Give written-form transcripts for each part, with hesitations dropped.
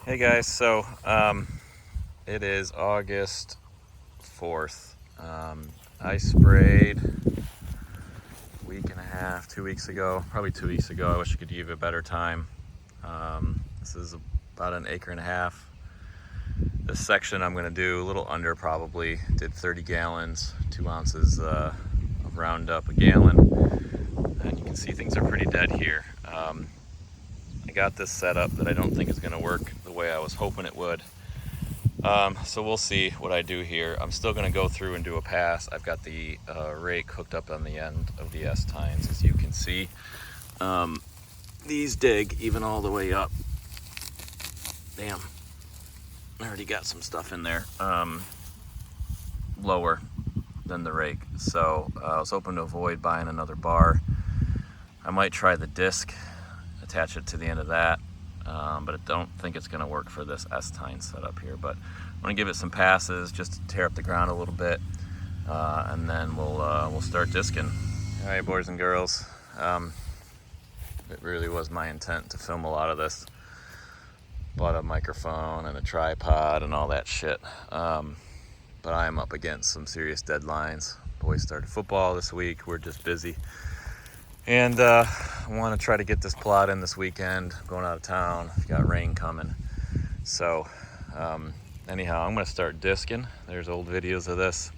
Hey guys, so it is August 4th. I sprayed a week and a half, 2 weeks ago, probably 2 weeks ago. I wish I could give you a better time. This is about an acre and a half. This section I'm going to do a little under probably. Did 30 gallons, 2 ounces of Roundup a gallon. And you can see things are pretty dead here. I got this set up that I don't think is going to work the way I was hoping it would. So we'll see what I do here. I'm still going to go through and do a pass. I've got the rake hooked up on the end of the S-tines, as you can see. These dig even all the way up. Damn, I already got some stuff in there. Lower than the rake. So I was hoping to avoid buying another bar. I might try the disc, attach it to the end of that, but I don't think it's going to work for this S-tine setup here. But I'm going to give it some passes just to tear up the ground a little bit, and then we'll start discing. All right, boys and girls, it really was my intent to film a lot of this. Bought a microphone and a tripod and all that shit, but I'm up against some serious deadlines. Boys started football this week. We're just busy. And I want to try to get this plot in this weekend. I'm going out of town. I've got rain coming. So anyhow, I'm going to start disking. There's old videos of this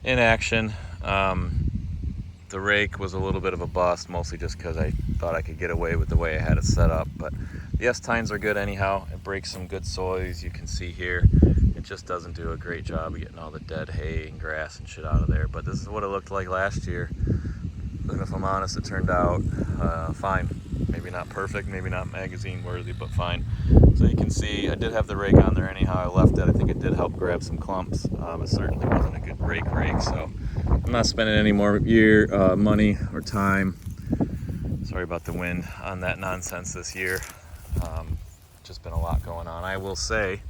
in action. The rake was a little bit of a bust, mostly just because I thought I could get away with the way I had it set up. But the S-tines are good anyhow. It breaks some good soils, you can see here. It just doesn't do a great job of getting all the dead hay and grass and shit out of there. But this is what it looked like last year. And if I'm honest, it turned out fine. Maybe not perfect, maybe not magazine worthy, but fine. So you can see I did have the rake on there anyhow. I left it. I think it did help grab some clumps. It certainly wasn't a good rake, so I'm not spending any more money or time. Sorry about the wind on that nonsense this year. Just been a lot going on. I will say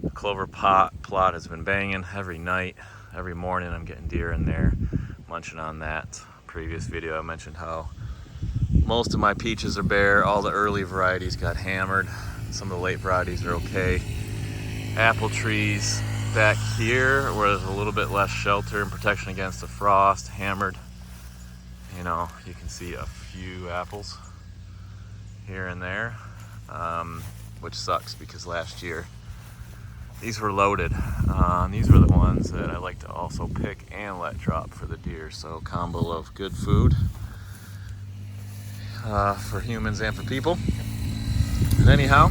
the clover plot has been banging every night, every morning. I'm getting deer in there, munching on that. Previous video I mentioned how most of my peaches are bare. All the early varieties got hammered. Some of the late varieties are okay. Apple trees back here where there's a little bit less shelter and protection against the frost, hammered. You know, you can see a few apples here and there, which sucks because last year these were loaded. These were the ones that I like to also pick and let drop for the deer. So combo of good food for humans and for people. And anyhow,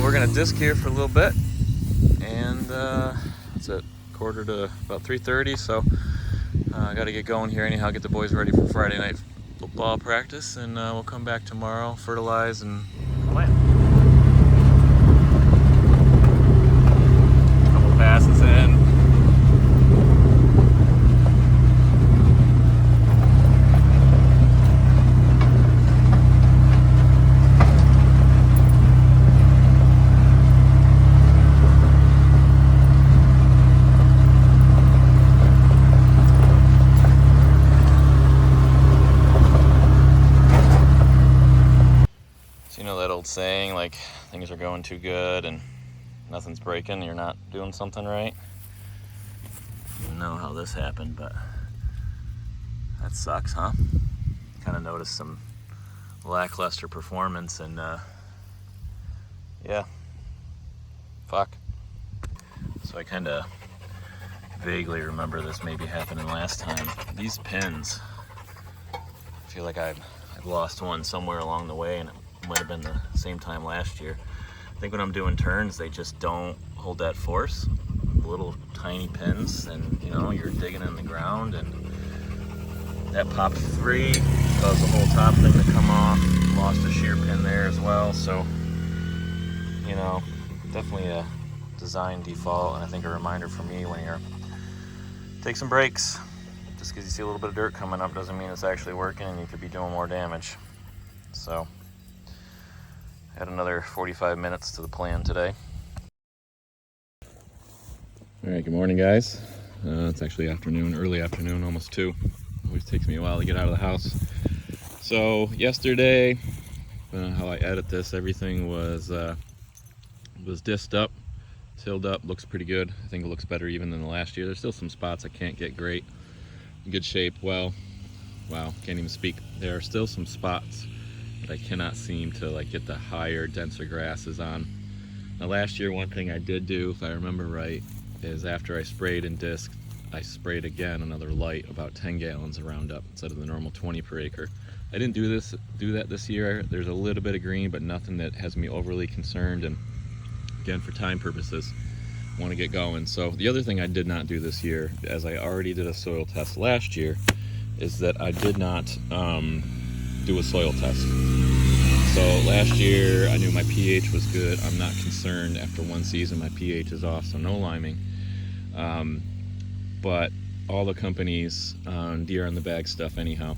we're gonna disc here for a little bit, and it's at quarter to about 3:30. So I got to get going here anyhow. Get the boys ready for Friday night football practice, and we'll come back tomorrow, fertilize, and plant. Passes in. So you know that old saying, like, things are going too good and nothing's breaking, you're not doing something right. I don't know how this happened, but that sucks, huh? Kind of noticed some lackluster performance, and yeah, fuck. So I kind of vaguely remember this maybe happening last time. These pins, I feel like I've lost one somewhere along the way, and it might have been the same time last year. I think when I'm doing turns, they just don't hold that force. Little tiny pins, and you know, you're digging in the ground, and that popped free, caused the whole top thing to come off. Lost a shear pin there as well. So, you know, definitely a design default, and I think a reminder for me when you're take some breaks. Just because you see a little bit of dirt coming up doesn't mean it's actually working, and you could be doing more damage. So had another 45 minutes to the plan today. All right, good morning, guys. It's actually afternoon, early afternoon, almost 2. Always takes me a while to get out of the house. So yesterday depending on how I edit this, everything was disced up, tilled up, looks pretty good. I think it looks better even than the last year. There's still some spots I can't get great. In good shape. Well, wow, can't even speak. There are still some spots that I cannot seem to like get the higher, denser grasses on. Now last year, one thing I did do, if I remember right, is after I sprayed and disked, I sprayed again another light, about 10 gallons of Roundup instead of the normal 20 per acre. I didn't do that this year. There's a little bit of green, but nothing that has me overly concerned. And again, for time purposes, I want to get going. So the other thing I did not do this year, as I already did a soil test last year, is that I did not do a soil test. So last year I knew my pH was good. I'm not concerned after one season my pH is off, so no liming. But all the companies, Deer on the Bag stuff anyhow,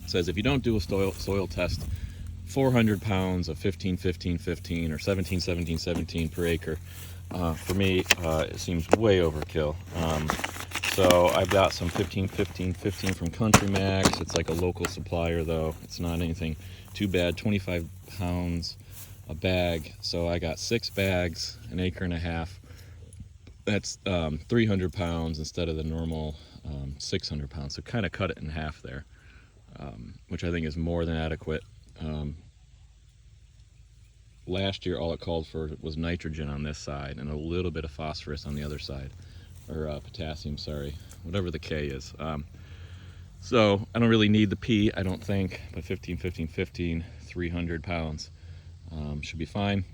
says if you don't do a soil test, 400 pounds of 15-15-15 or 17-17-17 per acre, for me it seems way overkill. So I've got some 15-15-15 from Country Max. It's like a local supplier though. It's not anything too bad. 25 pounds a bag. So I got 6 bags, an acre and a half. That's 300 pounds instead of the normal 600 pounds. So kind of cut it in half there, which I think is more than adequate. Last year all it called for was nitrogen on this side and a little bit of phosphorus on the other side, or potassium, sorry, whatever the K is. So I don't really need the P, I don't think, but 15-15-15, 300 pounds should be fine.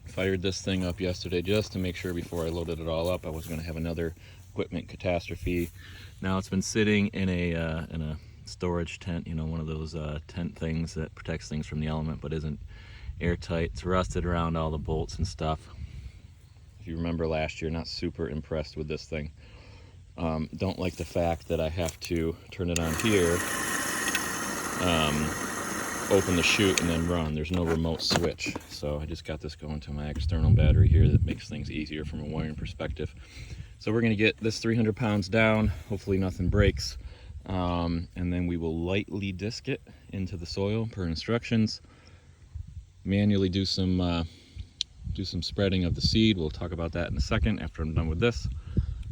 Fired this thing up yesterday just to make sure before I loaded it all up I was going to have another equipment catastrophe. Now it's been sitting in a storage tent, you know, one of those tent things that protects things from the element but isn't airtight. It's rusted around all the bolts and stuff. If you remember last year, not super impressed with this thing. Don't like the fact that I have to turn it on here, open the chute and then run. There's no remote switch. So I just got this going to my external battery here that makes things easier from a wiring perspective. So we're gonna get this 300 pounds down, hopefully nothing breaks, and then we will lightly disc it into the soil per instructions. Manually do some spreading of the seed. We'll talk about that in a second after I'm done with this.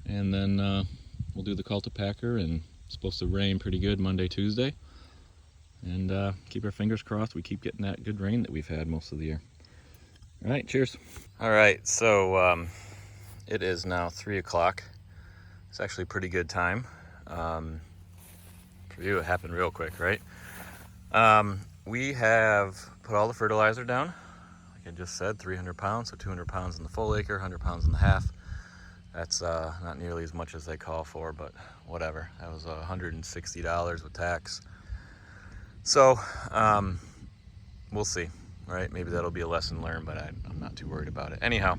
And then we'll do the cultipacker, and it's supposed to rain pretty good Monday, Tuesday. And keep our fingers crossed we keep getting that good rain that we've had most of the year. All right, cheers. All right, so it is now 3 o'clock. It's actually a pretty good time. For you, it happened real quick, right? We have put all the fertilizer down. Like I just said, 300 pounds, so 200 pounds in the full acre, 100 pounds in the half. That's not nearly as much as they call for, but whatever. That was $160 with tax. So we'll see, right? Maybe that'll be a lesson learned, but I'm not too worried about it. Anyhow,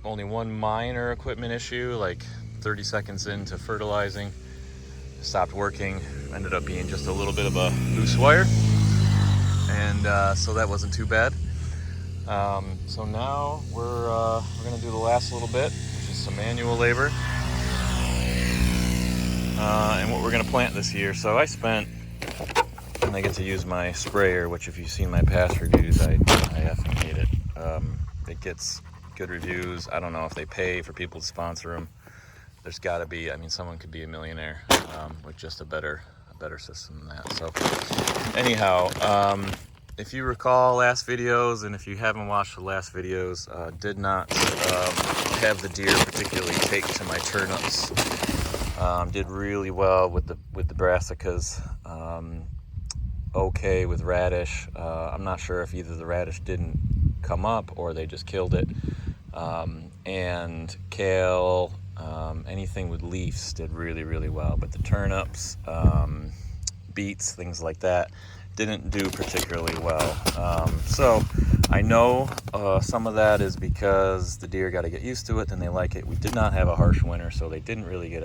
only one minor equipment issue, like 30 seconds into fertilizing, stopped working, ended up being just a little bit of a loose wire, and so that wasn't too bad. So now we're gonna do the last little bit, which is some manual labor, and what we're gonna plant this year. So I spent, and I get to use my sprayer, which if you've seen my past reviews, I effing hate it. It gets good reviews. I don't know if they pay for people to sponsor them. There's got to be, I mean, someone could be a millionaire with just a better system than that. So anyhow, if you recall last videos, and if you haven't watched the last videos, did not have the deer particularly take to my turnips. Did really well with the brassicas. Okay with radish. I'm not sure if either the radish didn't come up or they just killed it. And kale, anything with leaves did really well, but the turnips, beets, things like that didn't do particularly well. So I know some of that is because the deer got to get used to it, then they like it. We did not have a harsh winter, so they didn't really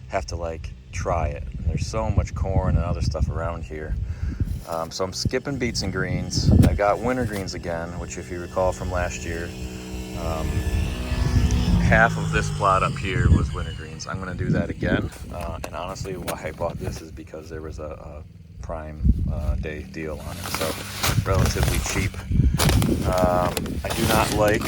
have to like try it. And there's so much corn and other stuff around here. So I'm skipping beets and greens. I got winter greens again, which if you recall from last year, half of this plot up here was winter greens. I'm going to do that again. And honestly, why I bought this is because there was a Prime Day deal on it, so relatively cheap. I do not like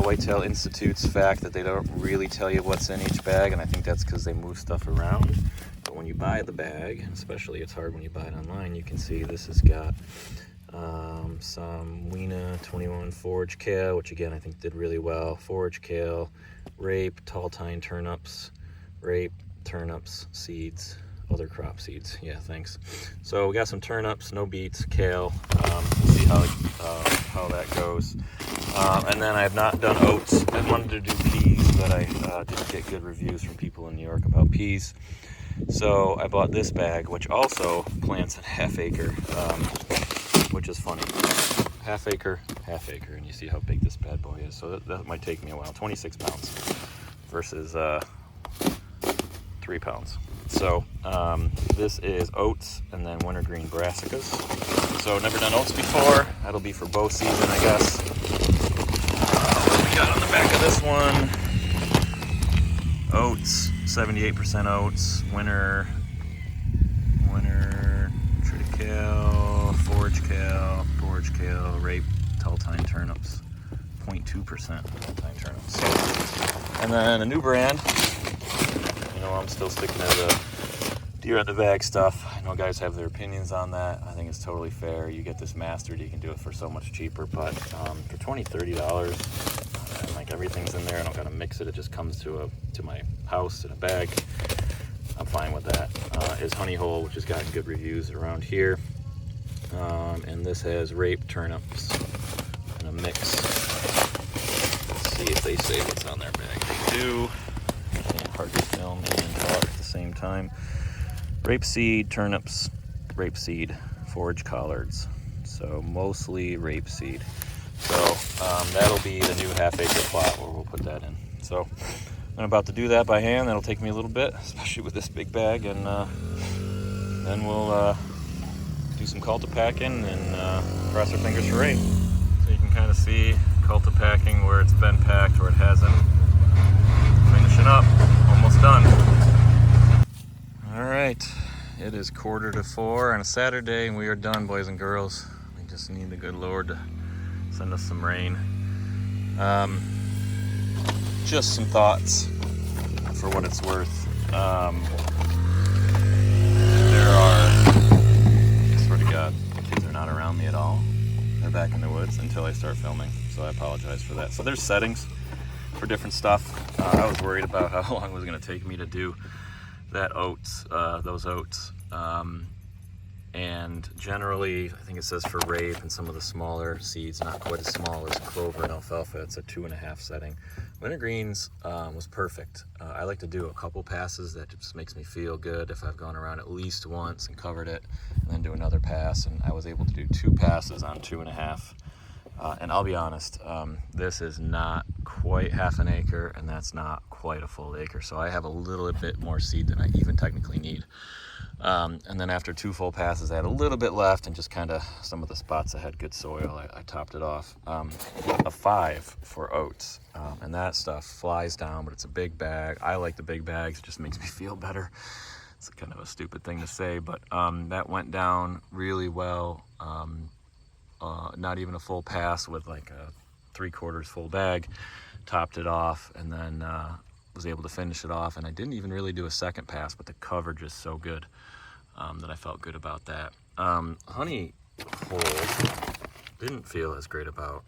Whitetail Institute's fact that they don't really tell you what's in each bag, and I think that's because they move stuff around. But when you buy the bag, especially it's hard when you buy it online, you can see this has got some Weena 21 forage kale, which again I think did really well. Forage kale, rape, tall tine turnips, rape, turnips, seeds, other crop seeds. Yeah, thanks. So we got some turnips, no beets, kale. We'll see how that goes. And then I have not done oats. I wanted to do peas, but I didn't get good reviews from people in New York about peas. So I bought this bag, which also plants a half acre, which is funny. Half acre, and you see how big this bad boy is. So that might take me a while. 26 pounds versus 3 pounds. So this is oats and then wintergreen brassicas. So never done oats before. That'll be for bow season, I guess. What we got on the back of this one? Oats, 78% oats. Winter triticale, forage kale, rape, tall tine turnips, 0.2% tall tine turnips. So, and then a new brand. You know, I'm still sticking to the deer in the bag stuff. I know guys have their opinions on that. I think it's totally fair. You get this mastered, you can do it for so much cheaper. But for $20, $30, and like everything's in there. I don't gotta mix it. It just comes to my house in a bag. I'm fine with that. Is Honey Hole, which has gotten good reviews around here. And this has rape, turnips, and a mix. Let's see if they say what's on their bag. They do. Hard to film and talk at the same time. Rapeseed, turnips, rapeseed, forage collards. So mostly rapeseed. So that'll be the new half-acre plot where we'll put that in. So I'm about to do that by hand. That'll take me a little bit, especially with this big bag, and then we'll do some cultipacking and cross our fingers for rain. So you can kind of see cultipacking where it's been packed, where it hasn't. Finishing up, almost done. All right, it is 3:45 on a Saturday, and we are done, boys and girls. We just need the good Lord to send us some rain. Just some thoughts for what it's worth. I swear to God, the kids are not around me at all. They're back in the woods until I start filming, so I apologize for that. So there's settings for different stuff. I was worried about how long it was going to take me to do that oats, those oats. And generally, I think it says for rape and some of the smaller seeds, not quite as small as clover and alfalfa, it's a 2.5 setting. Wintergreens was perfect. I like to do a couple passes. That just makes me feel good if I've gone around at least once and covered it, and then do another pass. And I was able to do 2 passes on 2.5. And I'll be honest, this is not quite half an acre, and that's not quite a full acre. So I have a little bit more seed than I even technically need. And then after 2 full passes, I had a little bit left, and just kind of some of the spots that had good soil, I topped it off. A 5 for oats, and that stuff flies down, but it's a big bag. I like the big bags. It just makes me feel better. It's kind of a stupid thing to say, but that went down really well. Not even a full pass with like a 3/4 full bag, topped it off, and then was able to finish it off. And I didn't even really do a second pass, but the coverage is so good that I felt good about that. Honey Hole didn't feel as great about.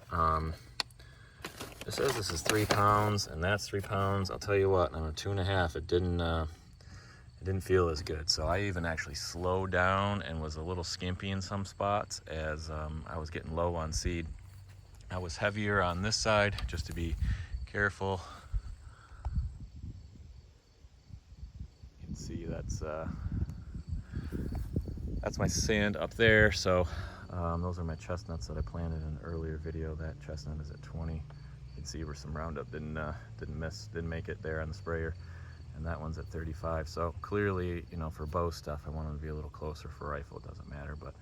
It says this is 3 pounds and that's 3 pounds. I'll tell you what, on a 2.5, it didn't feel as good. So I even actually slowed down and was a little skimpy in some spots as I was getting low on seed. I was heavier on this side, just to be careful. You can see that's my sand up there. So those are my chestnuts that I planted in an earlier video. That chestnut is at 20. You can see where some Roundup didn't make it there on the sprayer. And that one's at 35. So clearly, you know, for bow stuff, I want them to be a little closer. For rifle, it doesn't matter. But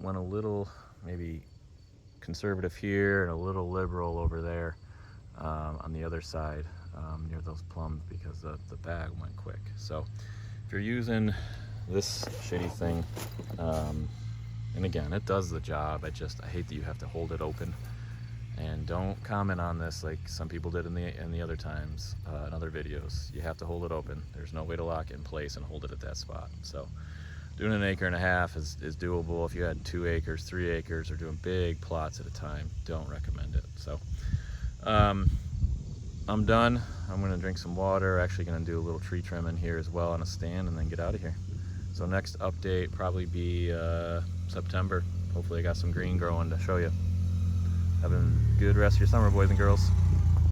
went a little maybe conservative here and a little liberal over there on the other side near those plums, because the bag went quick. So if you're using this shitty thing, and again, it does the job. I hate that you have to hold it open. And don't comment on this like some people did in the other times, in other videos. You have to hold it open. There's no way to lock it in place and hold it at that spot. So doing 1.5 acres is doable. If you had 2 acres, 3 acres, or doing big plots at a time, don't recommend it. So I'm done. I'm gonna drink some water. Actually gonna do a little tree trimming here as well on a stand, and then get out of here. So next update probably be September. Hopefully I got some green growing to show you. Have a good rest of your summer, boys and girls.